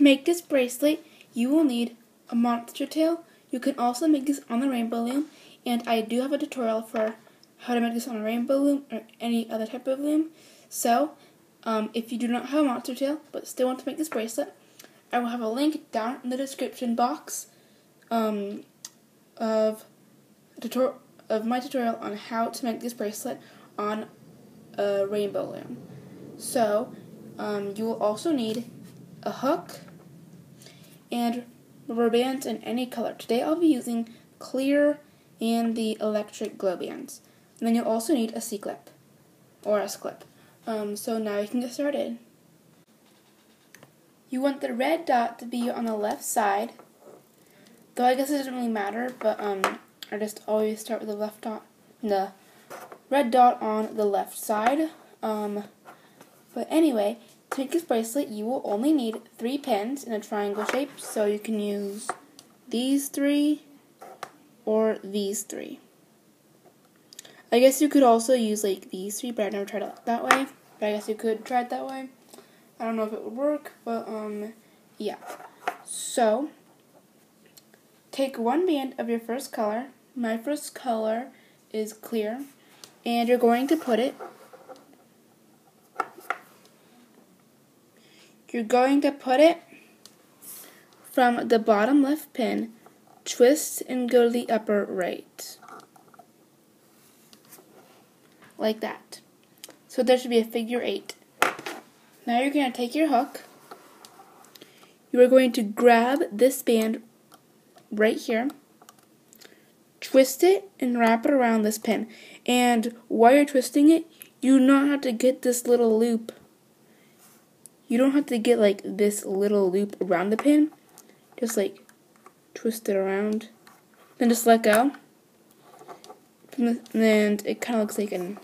make this bracelet, you will need a monster tail. You can also make this on the rainbow loom, and I do have a tutorial for how to make this on a rainbow loom or any other type of loom. So, if you do not have a monster tail but still want to make this bracelet, I will have a link down in the description box of my tutorial on how to make this bracelet on a rainbow loom. So, you will also need a hook and rubber bands in any color. Today I'll be using clear and the electric glow bands. And then you'll also need a C-clip or a S-clip. So now we can get started. You want the red dot to be on the left side, though I guess it doesn't really matter, but I just always start with the red dot on the left side. But anyway, to make this bracelet, you will only need 3 pins in a triangle shape, so you can use these 3 or these 3. I guess you could also use like these 3, but I've never tried it that way. But I guess you could try it that way. I don't know if it would work, but yeah. So, take 1 band of your first color. My first color is clear, and you're going to put it from the bottom left pin, twist and go to the upper right. Like that. So there should be a figure 8. Now you're going to take your hook. You are going to grab this band right here, twist it, and wrap it around this pin. And while you're twisting it, you do not have to get this little loop. You don't have to get like this little loop around the pin. Just like twist it around. Then just let go. And it kind of looks like an...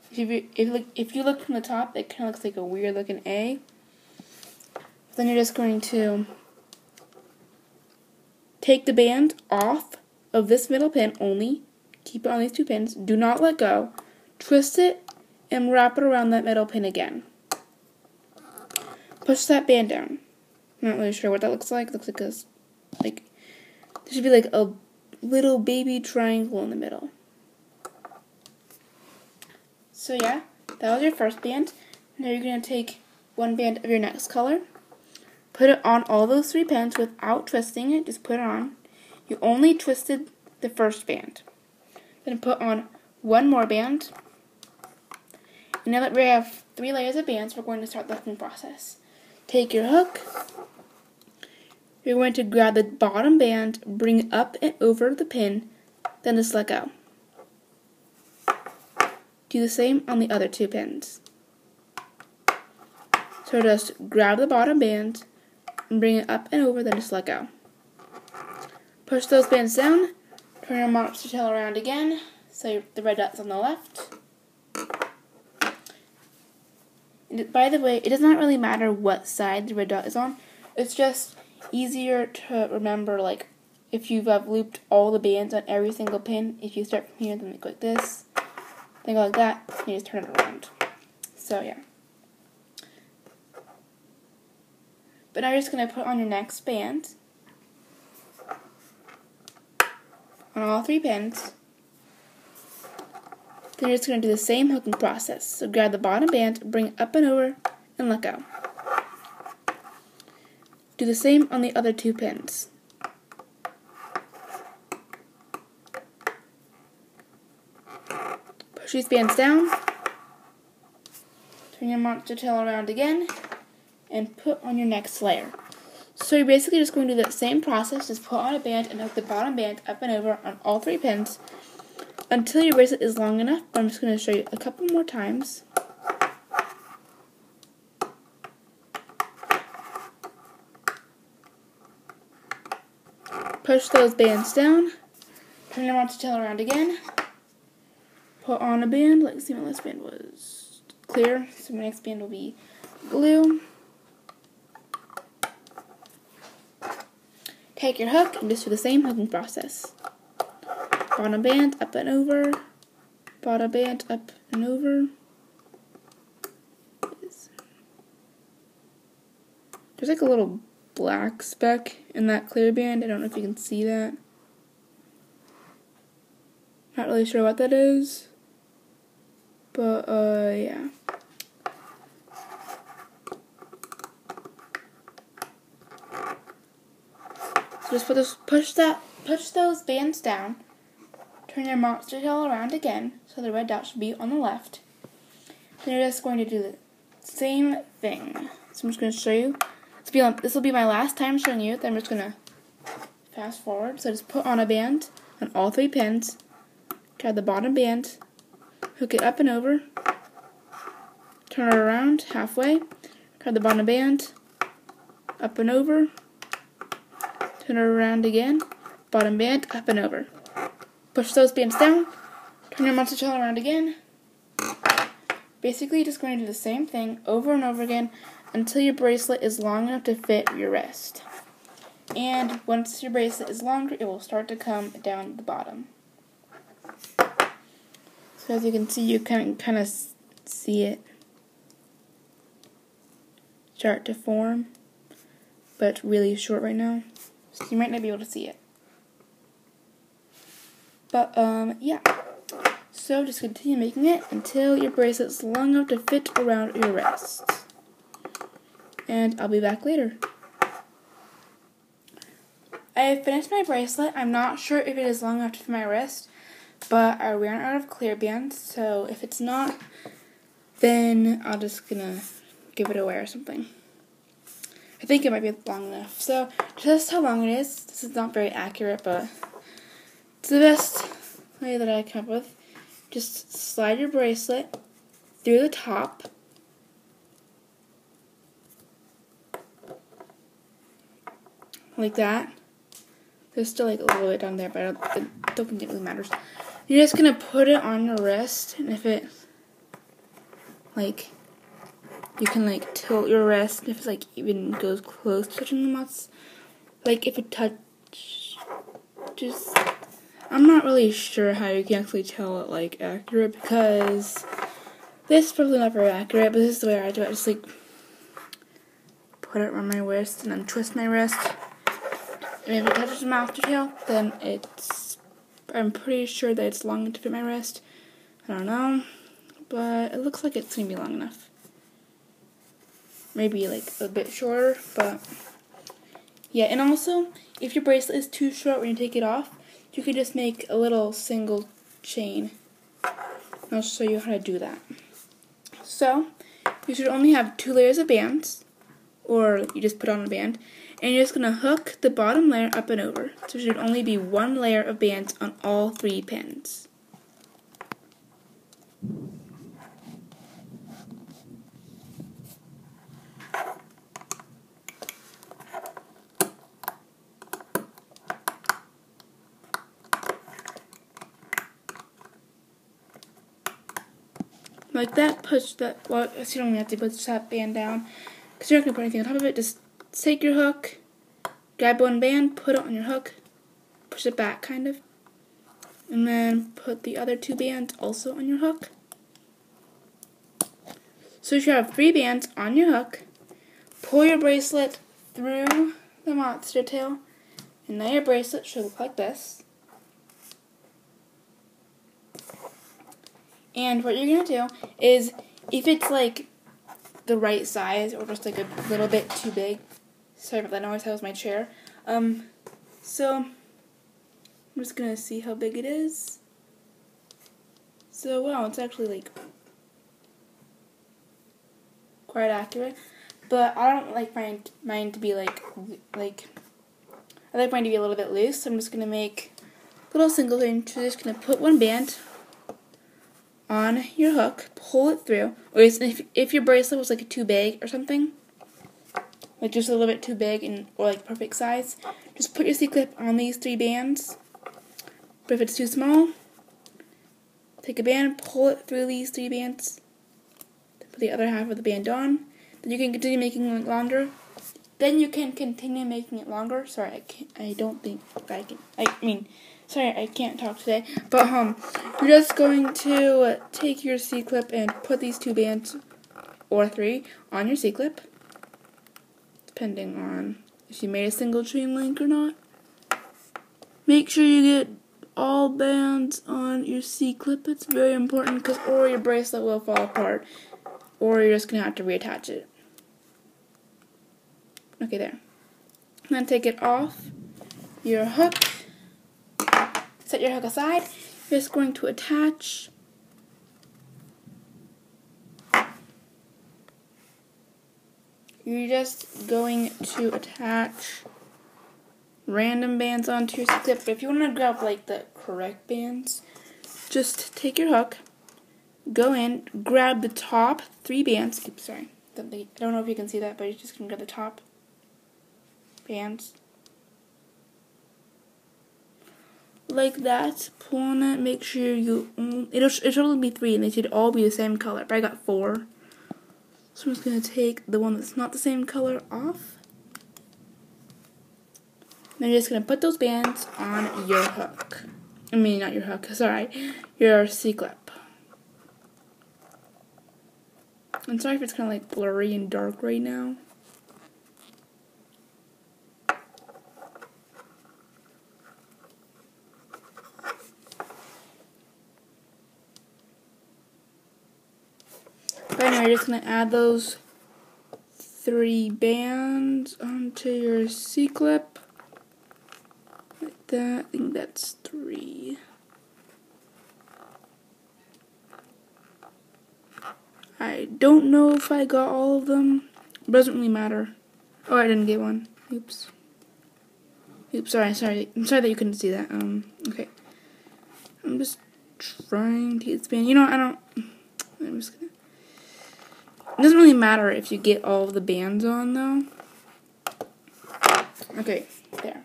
If you look from the top, it kind of looks like a weird looking A. Then you're just going to take the band off of this middle pin only. Keep it on these 2 pins. Do not let go. Twist it and wrap it around that middle pin again. Push that band down. I'm not really sure what that looks like. It looks like there should be like a little baby triangle in the middle. So yeah, that was your first band. Now you're going to take 1 band of your next color, put it on all those 3 pins without twisting it, just put it on. You only twisted the first band. Then put on 1 more band. And now that we have 3 layers of bands, we're going to start the hooking process. Take your hook, you're going to grab the bottom band, bring it up and over the pin, then just let go. Do the same on the other 2 pins. So just grab the bottom band and bring it up and over, then just let go. Push those bands down, turn your monster tail around again, so the red dot's on the left. And by the way, it does not really matter what side the red dot is on. It's just easier to remember, like, if you have looped all the bands on every single pin. If you start from here, then go like this, then go like that, and you just turn it around. So, yeah. But now you're just going to put on your next band on all 3 pins. Then you're just going to do the same hooking process. So grab the bottom band, bring it up and over, and let go. Do the same on the other 2 pins. Push these bands down, turn your monster tail around again, and put on your next layer. So you're basically just going to do that same process, just put on a band and hook the bottom band up and over on all 3 pins until your bracelet is long enough. I'm just going to show you a couple more times. Push those bands down, turn your monster tail around again, put on a band. Let's see, my last band was clear, so my next band will be glue. Take your hook and just do the same hooking process. Bottom band up and over, bottom band up and over. There's like a little black speck in that clear band. I don't know if you can see that. Not really sure what that is. But, yeah. So just push those bands down. Turn your monster tail around again, so the red dot should be on the left. Then you're just going to do the same thing. So I'm just going to show you. This will be my last time showing you. Then I'm just going to fast forward. So just put on a band on all 3 pins. Grab the bottom band, hook it up and over, turn it around halfway, grab the bottom band, up and over, turn it around again, bottom band, up and over. Push those bands down, turn your monster tail around again. Basically, just going to do the same thing over and over again until your bracelet is long enough to fit your wrist. And once your bracelet is longer, it will start to come down the bottom. So as you can see, you can kind of see it start to form, but it's really short right now, so you might not be able to see it. But, yeah. So just continue making it until your bracelet's long enough to fit around your wrist. And I'll be back later. I have finished my bracelet. I'm not sure if it is long enough to fit my wrist, but I ran out of clear bands, so if it's not, then I'm just gonna give it away or something. I think it might be long enough. So just how long it is. This is not very accurate, but it's the best way that I come up with. Just slide your bracelet through the top. Like that. There's still like a little bit down there, but I don't think it really matters. You're just going to put it on your wrist, and if it, like, you can, like, tilt your wrist, if it, like, even goes close to touching the knots. Like, if it touches, I'm not really sure how you can actually tell it, like, accurate, because this is probably not very accurate, but this is the way I do it. I just, like, put it on my wrist, and then twist my wrist. And if it touches the monster tail, then I'm pretty sure that it's long enough to fit my wrist. I don't know, but it looks like it's going to be long enough. Maybe like a bit shorter, but yeah. And also, if your bracelet is too short when you take it off, you could just make a little single chain. And I'll show you how to do that. So, you should only have 2 layers of bands, or you just put on a band. And you're just going to hook the bottom layer up and over. So there should only be 1 layer of bands on all 3 pins. Like that, push that, well, you don't have to push that band down, because you're not going to put anything on top of it. Just take your hook, grab 1 band, put it on your hook, push it back kind of, and then put the other 2 bands also on your hook. So you should have 3 bands on your hook, pull your bracelet through the monster tail, and now your bracelet should look like this. And what you're going to do is, if it's like the right size or just like a little bit too big, sorry about that noise, that was my chair. So I'm just going to see how big it is. So wow, it's actually like quite accurate. But I don't like mine to be like I like mine to be a little bit loose, so I'm just going to make a little single thing. So you're just going to put 1 band on your hook, pull it through, or if your bracelet was like too big or something, like just a little bit too big or like perfect size, just put your C-clip on these 3 bands. But if it's too small, take a band, pull it through these 3 bands, put the other half of the band on. Then you can continue making it longer. Then you can continue making it longer. Sorry, I can't talk today. But you're just going to take your C-clip and put these 2 bands or 3 on your C-clip, depending on if you made a single chain link or not. Make sure you get all bands on your C-clip. It's very important because or your bracelet will fall apart or you're just going to have to reattach it. Okay, there. Then take it off your hook. Set your hook aside. You're just going to attach random bands onto your C-clip. But if you want to grab like the correct bands, just take your hook, go in, grab the top 3 bands. Oops, sorry. I don't know if you can see that, but you're just going to grab the top bands. Like that. Pull on it. Make sure it'll only be 3 and they should all be the same color. But I got 4. So I'm just going to take the one that's not the same color off. Then you're just going to put those bands on your hook. I mean, not your hook, sorry. Your C-clip. I'm sorry if it's kind of like blurry and dark right now. But anyway, you're just going to add those 3 bands onto your C-clip. Like that. I think that's 3. I don't know if I got all of them. It doesn't really matter. Oh, I didn't get one. Oops. Oops, sorry. I'm sorry that you couldn't see that. Okay. I'm just trying to get this band. You know, I'm just gonna... It doesn't really matter if you get all of the bands on, though. Okay, there.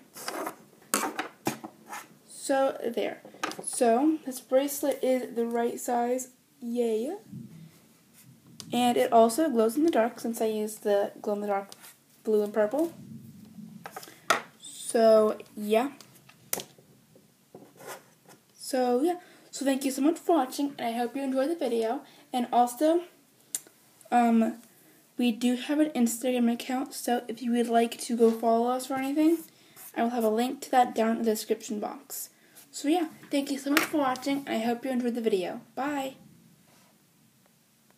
So, there. So, this bracelet is the right size. Yay. And it also glows in the dark since I used the glow-in-the-dark blue and purple. So, yeah. So, thank you so much for watching, and I hope you enjoyed the video. And also, we do have an Instagram account, so if you would like to go follow us or anything, I will have a link to that down in the description box. So, yeah, thank you so much for watching, and I hope you enjoyed the video. Bye!